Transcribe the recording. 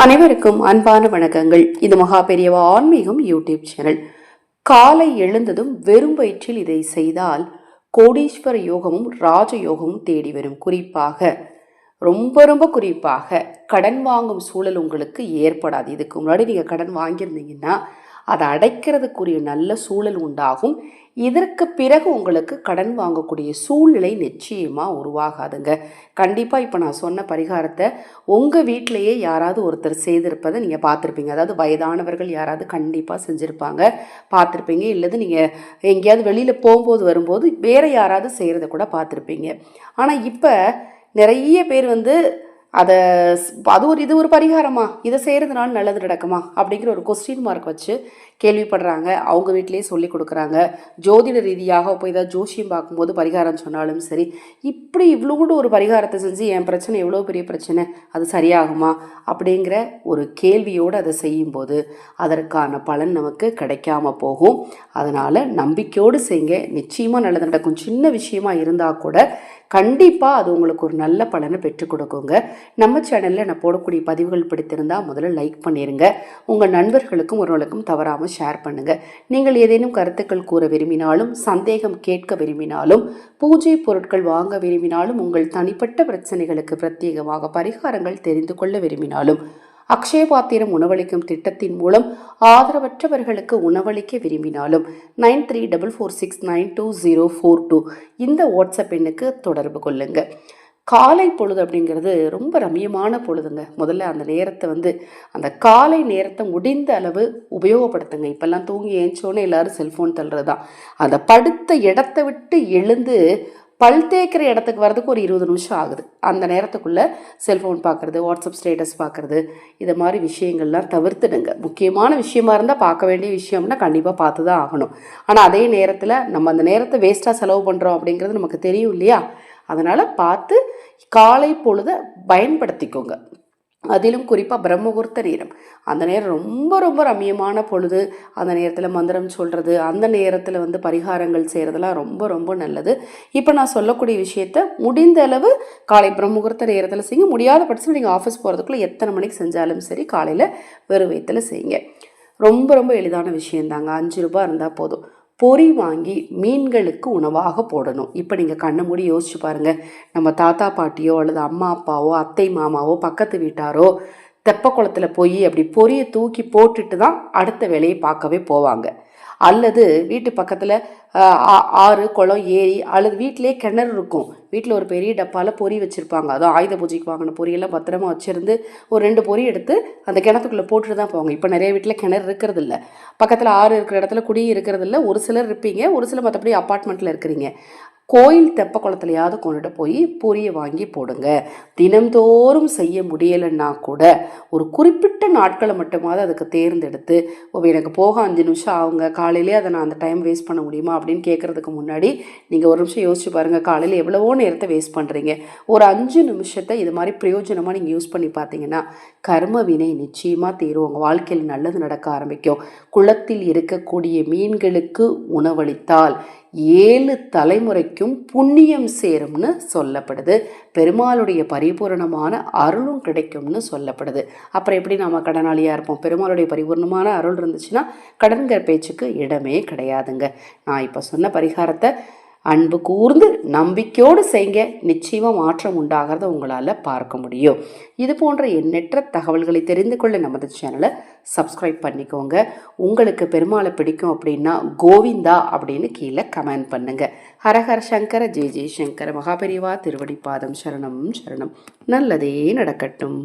அனைவருக்கும் அன்பான வணக்கங்கள். இது மகா பெரியவா ஆன்மீகம் யூடியூப் சேனல். காலை எழுந்ததும் வெறும் வயிற்றில் இதை செய்தால் கோடீஸ்வர யோகமும் ராஜயோகமும் தேடி வரும். ரொம்ப குறிப்பாக கடன் வாங்கும் சூழல் உங்களுக்கு ஏற்படாது. இதுக்கு முன்னாடி நீங்கள் கடன் வாங்கியிருந்தீங்கன்னா அதை அடைக்கிறதுக்குரிய நல்ல சூழல் உண்டாகும். இதற்கு பிறகு உங்களுக்கு கடன் வாங்கக்கூடிய சூழ்நிலை நிச்சயமாக உருவாகாதுங்க. கண்டிப்பாக இப்போ நான் சொன்ன பரிகாரத்தை உங்கள் வீட்டிலையே யாராவது ஒருத்தர் செய்திருப்பதை நீங்கள் பார்த்துருப்பீங்க. அதாவது வயதானவர்கள் யாராவது கண்டிப்பாக செஞ்சுருப்பாங்க, பார்த்துருப்பீங்க. இல்லது நீங்கள் எங்கேயாவது வெளியில் போகும்போது வரும்போது வேறு யாராவது செய்கிறத கூட பார்த்துருப்பீங்க. ஆனால் இப்போ நிறைய பேர் இது ஒரு பரிகாரமா, இதை செய்கிறதுனால நல்லது நடக்குமா அப்படிங்கிற ஒரு கொஸ்டின் மார்க் வச்சு கேள்விப்படுறாங்க. அவங்க வீட்டிலேயே சொல்லி கொடுக்குறாங்க. ஜோதிட ரீதியாக போய் ஏதாவது ஜோசியம் பார்க்கும்போது பரிகாரம் சொன்னாலும் சரி, இப்படி இவ்வளோ ஒரு பரிகாரத்தை செஞ்சு என் பிரச்சனை எவ்வளோ பெரிய பிரச்சனை, அது சரியாகுமா அப்படிங்கிற ஒரு கேள்வியோடு அதை செய்யும்போது அதற்கான பலன் நமக்கு கிடைக்காம போகும். அதனால் நம்பிக்கையோடு செய்யுங்க, நிச்சயமாக நல்லது நடக்கும். சின்ன விஷயமா இருந்தால் கூட கண்டிப்பாக அது உங்களுக்கு ஒரு நல்ல பலனை பெற்றுக் கொடுக்குங்க. நம்ம சேனலில் நான் போடக்கூடிய பதிவுகள் பிடித்திருந்தால் முதல்ல லைக் பண்ணிடுங்க. உங்கள் நண்பர்களுக்கும் ஒருவர்களுக்கும் தவறாமல் ஷேர் பண்ணுங்கள். நீங்கள் ஏதேனும் கருத்துக்கள் கூற விரும்பினாலும், சந்தேகம் கேட்க விரும்பினாலும், பூஜை பொருட்கள் வாங்க விரும்பினாலும், உங்கள் தனிப்பட்ட பிரச்சனைகளுக்கு பிரத்யேகமாக பரிகாரங்கள் தெரிந்து கொள்ள விரும்பினாலும், அக்ஷய பாத்திரம் உணவளிக்கும் திட்டத்தின் மூலம் ஆதரவற்றவர்களுக்கு உணவளிக்க விரும்பினாலும் 9344692042 இந்த வாட்ஸ்அப் எண்ணுக்கு தொடர்பு கொள்ளுங்க. காலை பொழுது அப்படிங்கிறது ரொம்ப ரம்யமான பொழுதுங்க. முதல்ல அந்த நேரத்தை அந்த காலை நேரத்தை முடிந்த அளவு உபயோகப்படுத்துங்க. இப்போல்லாம் தூங்கி ஏஞ்சோன்னே எல்லாரும் செல்ஃபோன் தள்ளுறது தான். அந்த படுத்த இடத்த விட்டு எழுந்து பல் தேய்க்கிற இடத்துக்கு வர்றதுக்கு ஒரு 20 நிமிஷம் ஆகுது. அந்த நேரத்துக்குள்ளே செல்ஃபோன் பார்க்குறது, வாட்ஸ்அப் ஸ்டேட்டஸ் பார்க்குறது, இது மாதிரி விஷயங்கள்லாம் தவிர்த்துடுங்க. முக்கியமான விஷயமா இருந்தால் பார்க்க வேண்டிய விஷயம்னா கண்டிப்பாக பார்த்து தான் ஆகணும். ஆனால் அதே நேரத்தில் நம்ம அந்த நேரத்தை வேஸ்ட்டாக செலவு பண்ணுறோம் அப்படிங்கிறது நமக்கு தெரியும் இல்லையா? அதனால் பார்த்து காலை பொழுதை பயன்படுத்திக்கோங்க. அதிலும் குறிப்பாக பிரம்மமுகூர்த்த நேரம், அந்த நேரம் ரொம்ப ரம்மியமான பொழுது. அந்த நேரத்தில் மந்திரம் சொல்கிறது, அந்த நேரத்தில் பரிகாரங்கள் செய்கிறதுலாம் ரொம்ப நல்லது. இப்போ நான் சொல்லக்கூடிய விஷயத்த முடிந்த அளவு காலை பிரம்மமுகூர்த்த நேரத்தில் செய்யுங்க. முடியாத பட்சத்தில் நீங்கள் ஆஃபீஸ் போகிறதுக்குள்ளே எத்தனை மணிக்கு செஞ்சாலும் சரி காலையில் வெறும் வயிற்றில் செய்யுங்க. ரொம்ப எளிதான விஷயந்தாங்க. 5 ரூபாய் இருந்தால் போதும். பொறி வாங்கி மீன்களுக்கு உணவாக போடணும். இப்போ நீங்கள் கண்ணை மூடி யோசிச்சு பாருங்கள். நம்ம தாத்தா பாட்டியோ அல்லது அம்மா அப்பாவோ அத்தை மாமாவோ பக்கத்து வீட்டாரோ தெப்ப குளத்தில் போய் அப்படி பொரியை தூக்கி போட்டுட்டு தான் அடுத்த வேலையை பார்க்கவே போவாங்க. அல்லது வீட்டு பக்கத்தில் ஆறு குளம் ஏரி அல்லது வீட்டிலே கிணறு இருக்கும். வீட்டில் ஒரு பெரிய டப்பாவில் பொறி வச்சுருப்பாங்க. அதுவும் ஆயுத பூஜைக்கு வாங்கின பொரியெல்லாம் பத்திரமா வச்சுருந்து ஒரு 2 பொறி எடுத்து அந்த கிணத்துக்குள்ளே போட்டுட்டு தான் போவாங்க. இப்போ நிறைய வீட்டில் கிணறு இருக்கிறது இல்லை, பக்கத்தில் ஆறு இருக்கிற இடத்துல குடி இருக்கிறது இல்லை. ஒரு சிலர் இருப்பீங்க, ஒரு சிலர் மற்றபடி அப்பார்ட்மெண்ட்டில் இருக்கிறீங்க. கோயில் தெப்ப குளத்துலையாவது கொண்டுட்டு போய் பொரியை வாங்கி போடுங்க. தினந்தோறும் செய்ய முடியலைன்னா கூட ஒரு குறிப்பிட்ட நாட்களை மட்டுமாவது அதுக்கு தேர்ந்தெடுத்து, எனக்கு போக 5 நிமிஷம் ஆகுங்க, காலையிலே அதை நான் அந்த டைம் வேஸ்ட் பண்ண முடியுமா அப்படின்னு கேட்குறதுக்கு முன்னாடி நீங்கள் ஒரு நிமிஷம் யோசிச்சு பாருங்கள். காலையில் எவ்வளவோ நேரத்தை வேஸ்ட் பண்ணுறீங்க. ஒரு 5 நிமிஷத்தை இது மாதிரி பிரயோஜனமாக நீங்கள் யூஸ் பண்ணி பார்த்தீங்கன்னா கர்ம வினை நிச்சயமாக தீரும். உங்கள் வாழ்க்கையில் நல்லது நடக்க ஆரம்பிக்கும். குளத்தில் இருக்கக்கூடிய மீன்களுக்கு உணவளித்தால் 7 தலைமுறைக்கும் புண்ணியம் சேரும்னு சொல்லப்படுது. பெருமாளுடைய பரிபூரணமான அருளும் கிடைக்கும்னு சொல்லப்படுது. அப்புறம் எப்படி நம்ம கடனாளியாக இருப்போம்? பெருமாளுடைய பரிபூர்ணமான அருள் இருந்துச்சுன்னா கடன்கிற பேச்சுக்கு இடமே கிடையாதுங்க. நான் இப்போ சொன்ன பரிகாரத்தை அன்பு கூர்ந்து நம்பிக்கையோடு செய்யுங்க. நிச்சயமாக மாற்றம் உண்டாகிறத உங்களால் பார்க்க முடியும். இது போன்ற எண்ணற்ற தகவல்களை தெரிந்து கொள்ள நமது சேனலை சப்ஸ்கிரைப் பண்ணிக்கோங்க. உங்களுக்கு பெருமாளை பிடிக்கும் அப்படின்னா கோவிந்தா அப்படின்னு கீழே கமெண்ட் பண்ணுங்க. ஹரஹர சங்கர ஜெய ஜெய சங்கர. மகாபெரிவா திருவடி பாதம் சரணம். நல்லதே நடக்கட்டும்.